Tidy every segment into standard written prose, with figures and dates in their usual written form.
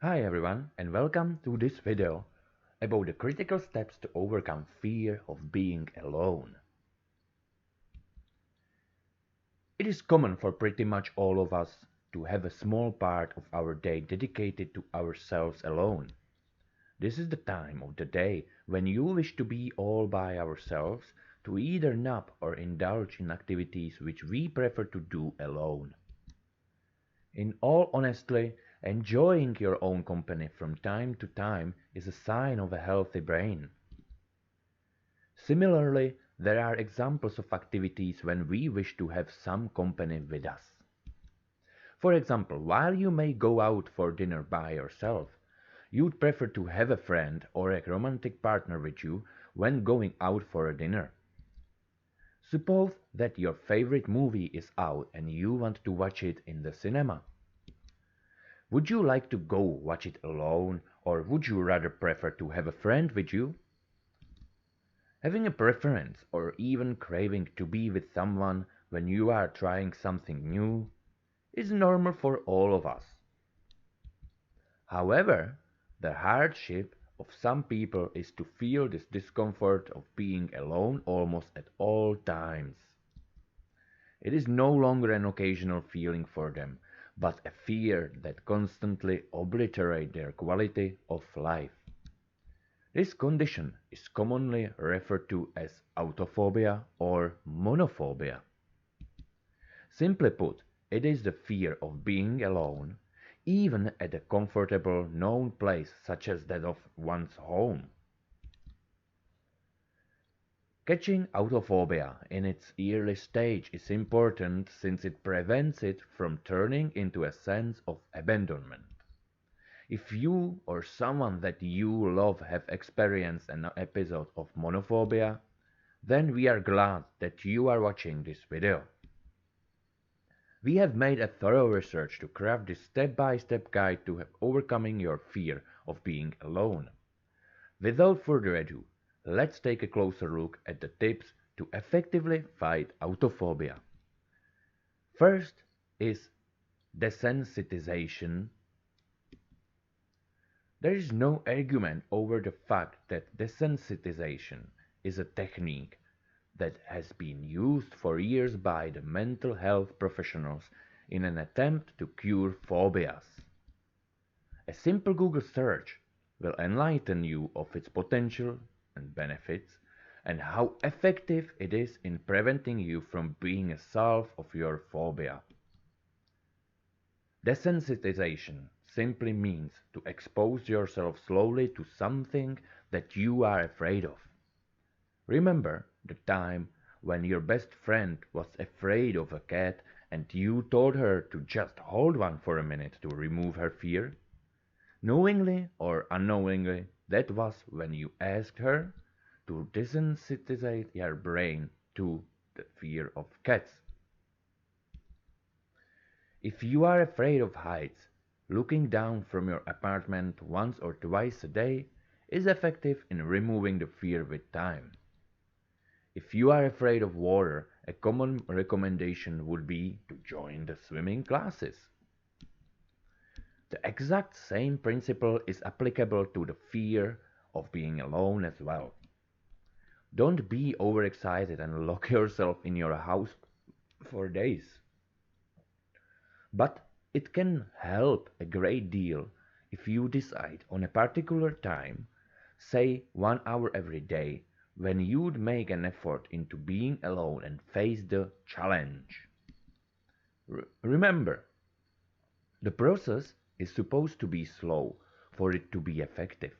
Hi everyone and welcome to this video about the critical steps to overcome fear of being alone. It is common for pretty much all of us to have a small part of our day dedicated to ourselves alone. This is the time of the day when you wish to be all by ourselves, to either nap or indulge in activities which we prefer to do alone. In all honesty, enjoying your own company from time to time is a sign of a healthy brain. Similarly, there are examples of activities when we wish to have some company with us. For example, while you may go out for dinner by yourself, you'd prefer to have a friend or a romantic partner with you when going out for a dinner. Suppose that your favorite movie is out and you want to watch it in the cinema. Would you like to go watch it alone, or would you rather prefer to have a friend with you? Having a preference or even craving to be with someone when you are trying something new is normal for all of us. However, the hardship of some people is to feel this discomfort of being alone almost at all times. It is no longer an occasional feeling for them, but a fear that constantly obliterates their quality of life. This condition is commonly referred to as autophobia or monophobia. Simply put, it is the fear of being alone, even at a comfortable, known place such as that of one's home. Catching autophobia in its early stage is important since it prevents it from turning into a sense of abandonment. If you or someone that you love have experienced an episode of monophobia, then we are glad that you are watching this video. We have made a thorough research to craft this step-by-step guide to overcoming your fear of being alone. Without further ado, let's take a closer look at the tips to effectively fight autophobia. First is desensitization. There is no argument over the fact that desensitization is a technique that has been used for years by the mental health professionals in an attempt to cure phobias. A simple Google search will enlighten you of its potential and benefits and how effective it is in preventing you from being a salve of your phobia. Desensitization simply means to expose yourself slowly to something that you are afraid of. Remember the time when your best friend was afraid of a cat and you told her to just hold one for a minute to remove her fear? Knowingly or unknowingly, that was when you asked her to desensitize your brain to the fear of cats. If you are afraid of heights, looking down from your apartment once or twice a day is effective in removing the fear with time. If you are afraid of water, a common recommendation would be to join the swimming classes. The exact same principle is applicable to the fear of being alone as well. Don't be overexcited and lock yourself in your house for days. But it can help a great deal if you decide on a particular time, say 1 hour every day, when you'd make an effort into being alone and face the challenge. Remember, the process is supposed to be slow for it to be effective.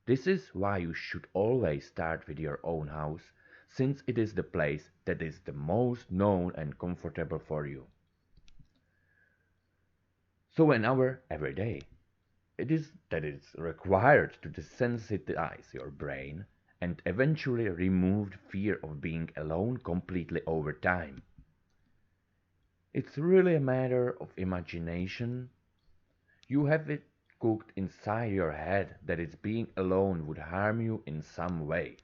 This is why you should always start with your own house, since it is the place that is the most known and comfortable for you. So an hour every day. It is that it's required to desensitize your brain and eventually remove fear of being alone completely over time. It's really a matter of imagination. You have it cooked inside your head that it's being alone would harm you in some way.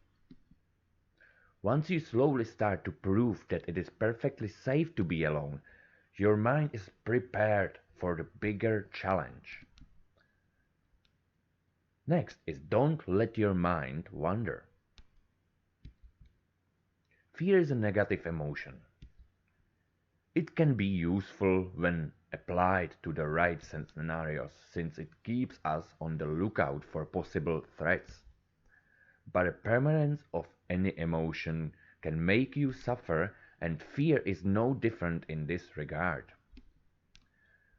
Once you slowly start to prove that it is perfectly safe to be alone, your mind is prepared for the bigger challenge. Next is don't let your mind wander. Fear is a negative emotion. It can be useful when applied to the right scenarios since it keeps us on the lookout for possible threats. But the permanence of any emotion can make you suffer, and fear is no different in this regard.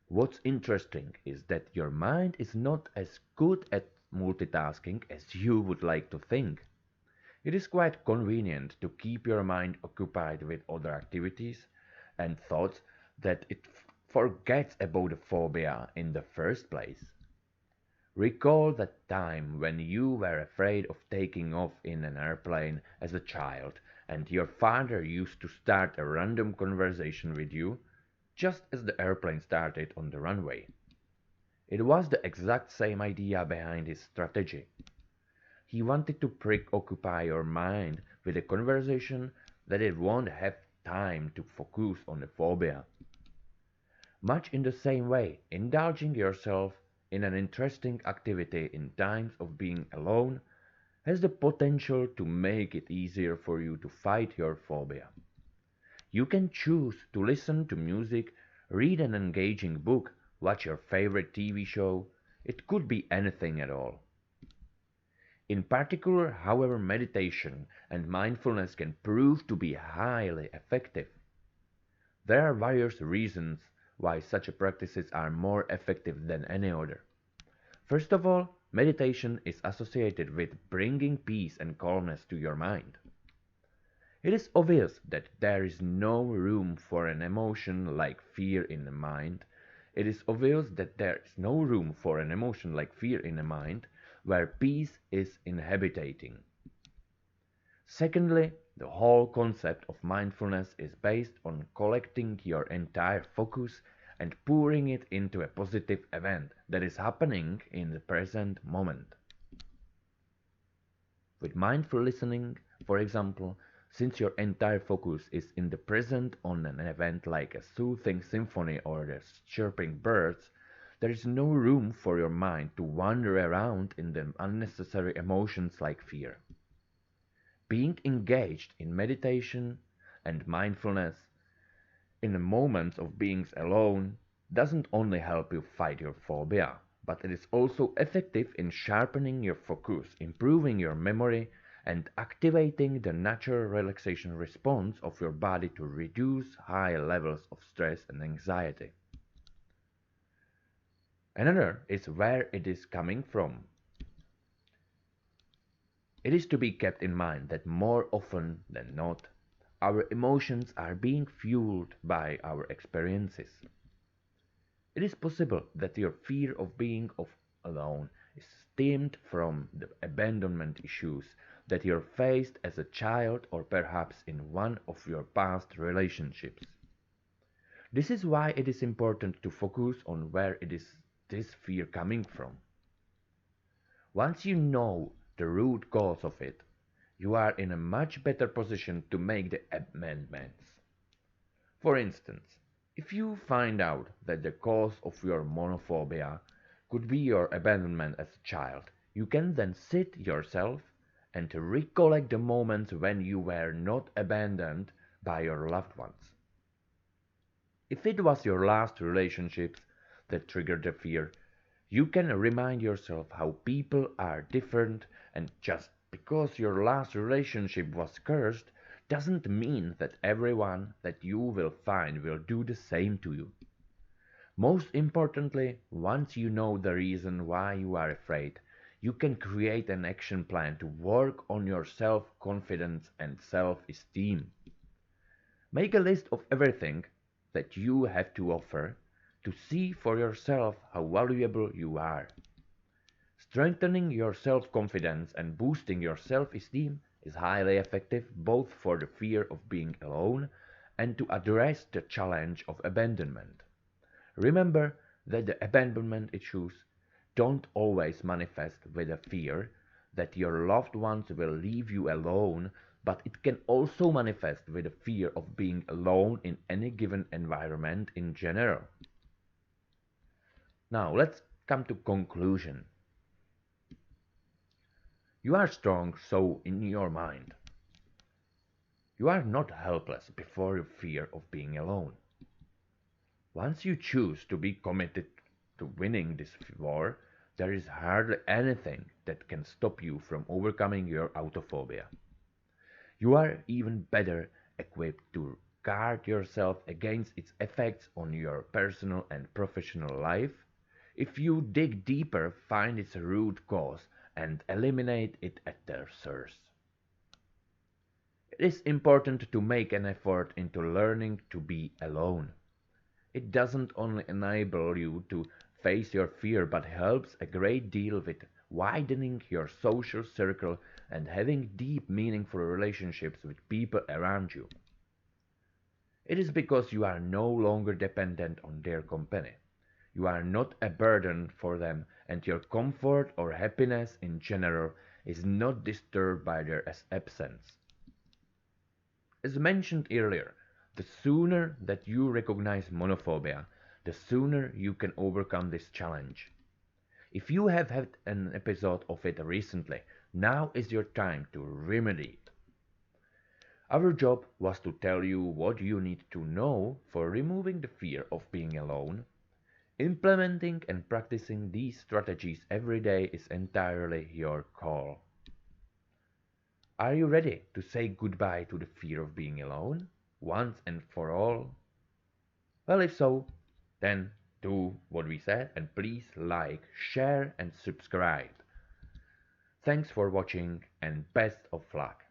What's interesting is that your mind is not as good at multitasking as you would like to think. It is quite convenient to keep your mind occupied with other activities and thoughts that it forgets about the phobia in the first place. Recall that time when you were afraid of taking off in an airplane as a child and your father used to start a random conversation with you just as the airplane started on the runway. It was the exact same idea behind his strategy. He wanted to preoccupy your mind with a conversation that it won't have time to focus on the phobia. Much in the same way, indulging yourself in an interesting activity in times of being alone has the potential to make it easier for you to fight your phobia. You can choose to listen to music, read an engaging book, watch your favorite TV show. It could be anything at all. In particular, however, meditation and mindfulness can prove to be highly effective. There are various reasons why such practices are more effective than any other. First of all, meditation is associated with bringing peace and calmness to your mind. It is obvious that there is no room for an emotion like fear in the mind. It is obvious that there is no room for an emotion like fear in the mind where peace is inhabiting. Secondly, the whole concept of mindfulness is based on collecting your entire focus and pouring it into a positive event that is happening in the present moment. With mindful listening, for example, since your entire focus is in the present on an event like a soothing symphony or the chirping birds, there is no room for your mind to wander around in the unnecessary emotions like fear. Being engaged in meditation and mindfulness in the moments of being alone doesn't only help you fight your phobia, but it is also effective in sharpening your focus, improving your memory, and activating the natural relaxation response of your body to reduce high levels of stress and anxiety. Another is where it is coming from. It is to be kept in mind that more often than not, our emotions are being fueled by our experiences. It is possible that your fear of being alone is stemmed from the abandonment issues that you faced as a child or perhaps in one of your past relationships. This is why it is important to focus on where it is this fear coming from. Once you know the root cause of it, you are in a much better position to make the amendments. For instance, if you find out that the cause of your monophobia could be your abandonment as a child, you can then sit yourself and recollect the moments when you were not abandoned by your loved ones. If it was your last relationships that triggered the fear, you can remind yourself how people are different, and just because your last relationship was cursed doesn't mean that everyone that you will find will do the same to you. Most importantly, once you know the reason why you are afraid, you can create an action plan to work on your self-confidence and self-esteem. Make a list of everything that you have to offer to see for yourself how valuable you are. Strengthening your self-confidence and boosting your self-esteem is highly effective both for the fear of being alone and to address the challenge of abandonment. Remember that the abandonment issues don't always manifest with a fear that your loved ones will leave you alone, but it can also manifest with a fear of being alone in any given environment in general. Now let's come to conclusion. You are strong, so in your mind. You are not helpless before your fear of being alone. Once you choose to be committed to winning this war, there is hardly anything that can stop you from overcoming your autophobia. You are even better equipped to guard yourself against its effects on your personal and professional life if you dig deeper, find its root cause, and eliminate it at the source. It is important to make an effort into learning to be alone. It doesn't only enable you to face your fear but helps a great deal with widening your social circle and having deep, meaningful relationships with people around you. It is because you are no longer dependent on their company. You are not a burden for them, and your comfort or happiness in general is not disturbed by their absence. As mentioned earlier, the sooner that you recognize monophobia, the sooner you can overcome this challenge. If you have had an episode of it recently, now is your time to remedy it. Our job was to tell you what you need to know for removing the fear of being alone. Implementing and practicing these strategies every day is entirely your call. Are you ready to say goodbye to the fear of being alone, once and for all? Well, if so, then do what we said and please like, share, and subscribe. Thanks for watching and best of luck.